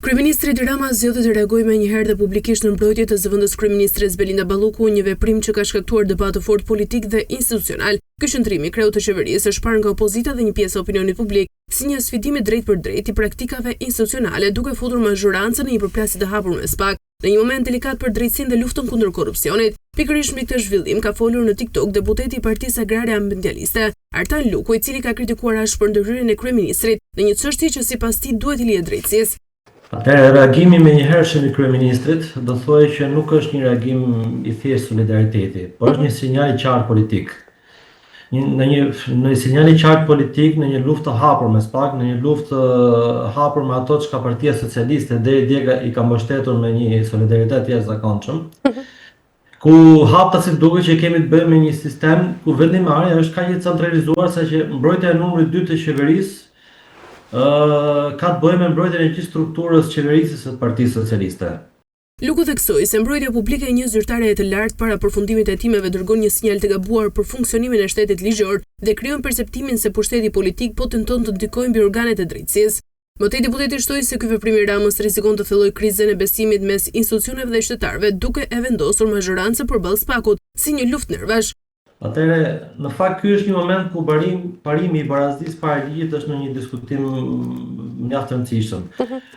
Kryeministri Edi Rama zgjedhë të reagojë menjëherë dhe publikisht në mbrojtje të zëvendës kryeministres Belinda Balluku, një veprim që ka shkaktuar debat të fortë politik dhe institucional. Ky qëndrim i kreut të qeverisë është parë nga opozita dhe një pjesë e opinionit publik si një sfidim drejt për drejt i praktikave institucionale, duke futur mazhorancën në një përplasje të hapur me SPAK. Në një moment delikat për drejtësinë dhe luftën kundër korrupsionit, pikërisht mbi këtë zhvillim ka folur në TikTok deputeti i Partisë Agrare Ambientaliste, Artan Luku, i cili ka kritikuar ashpër ndërhyrjen e kryeministrit në një çështje që sipas tij duhet i lihet drejtësisë. Atëherë, reagimi menjëhershëm i kryeministrit do thojë që nuk është një reagim i thjesht solidariteti, por është një sinjal i qartë politik. Në një sinjal i qartë politik në një luftë të hapur me SPAK, në një luftë hapur me ato që Partia Socialiste deri dje i ka mbështetur me një solidaritet jashtëzakonshëm. Ku hapta si duket që kemi të bëjmë me një sistem ku vendimarrja është kaq e centralizuar saqë mbrojtja e numrit 2 të qeverisë ka të bëjë me mbrojtjen e gjithë strukturës qeverisë së Partisë Socialiste. Luku theksoi se mbrojtja publike e një zyrtare të lartë para përfundimit të hetimeve dërgon një sinjal të gabuar për funksionimin e shtetit ligjor dhe krijon perceptimin se pushteti politik po tenton të ndikojë mbi organet e drejtësisë. Më tej deputeti shtoi se ky veprim i Ramës rrezikon të fillojë krizën e besimit mes institucioneve dhe qytetarëve, duke e vendosur mazhorancën përballë SPAK-ut si një luftë nervash. Atëherë, në fakt ky është një moment ku parimi i barazdisë para ligjit është në një diskutim mjaft të rëndësishëm.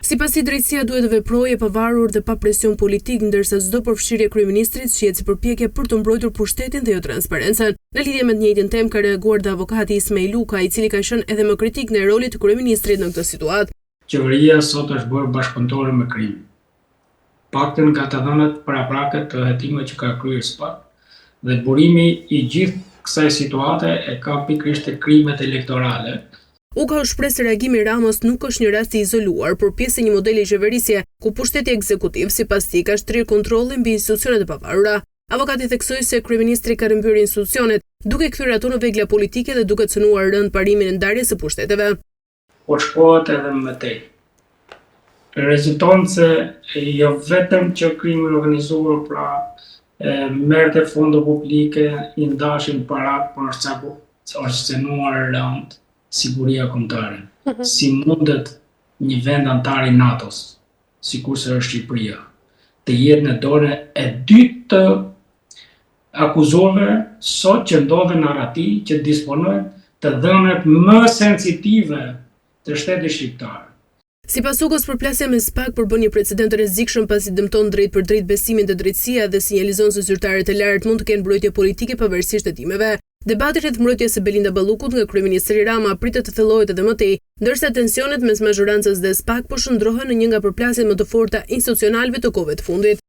Sipas tij, drejtësia duhet të veprojë pavarur dhe pa presion politik, ndërsa çdo përfshirje kryeministrit shihet si përpjekje për të mbrojtur pushtetin dhe jo transparencën. Në lidhje me të njëjtin temë ka reaguar dhe avokati Ismail Luka, i cili ka qenë edhe më kritik në rolit të kryeministrit në këtë situatë. Qeveria sot është bërë bashkëpunëtore me krim. Paktën nga të dhënat paraprake të hetimeve që ka kryer SPAK, dhe burimi i gjithë kësaj situate e ka pikërisht te krimet elektorale. U ka shpresë se reagimi i Ramës nuk është një rast i izoluar, por pjesë e një modeli qeverisje ku pushteti ekzekutiv sipas tij ka shtrirë kontrollin mbi institucionet e pavarura. Avokati theksoi se kryeministri ka rrëmbyer institucionet, duke kthyer ato në vegla politike dhe duke cënuar rënd parimin e ndarjes së pushteteve. Po shkohet edhe më tej. Rezulton se jo vetëm që krimi i organizuar pra merrte fonde publike, i ndashin parat, por është cënuar rënd siguria kombëtare. Si mundet një vend antar i NATO-s, sikurse është Shqipëria, të jetë në dorë e dytë të akuzuarve sot që ndodhen në Arati që disponojnë të dhënat më sensitive të shtetit shqiptar. Sipas Ukës, përplasja me SPAK përbën një precedent të rrezikshëm pasi dëmton drejt për drejt besimin te drejtësia dhe sinjalizon se zyrtarët e lartë mund të kenë mbrojtje politike pavarësisht hetimeve. Debati rreth mbrojtjes së Belinda Ballukut nga kryeministri Rama pritet të thellohet edhe më tej, ndërsa tensionet mes mazhorancës dhe SPAK po shndrohen në një nga përplasjet më të forta institucionale të kohëve të fundit.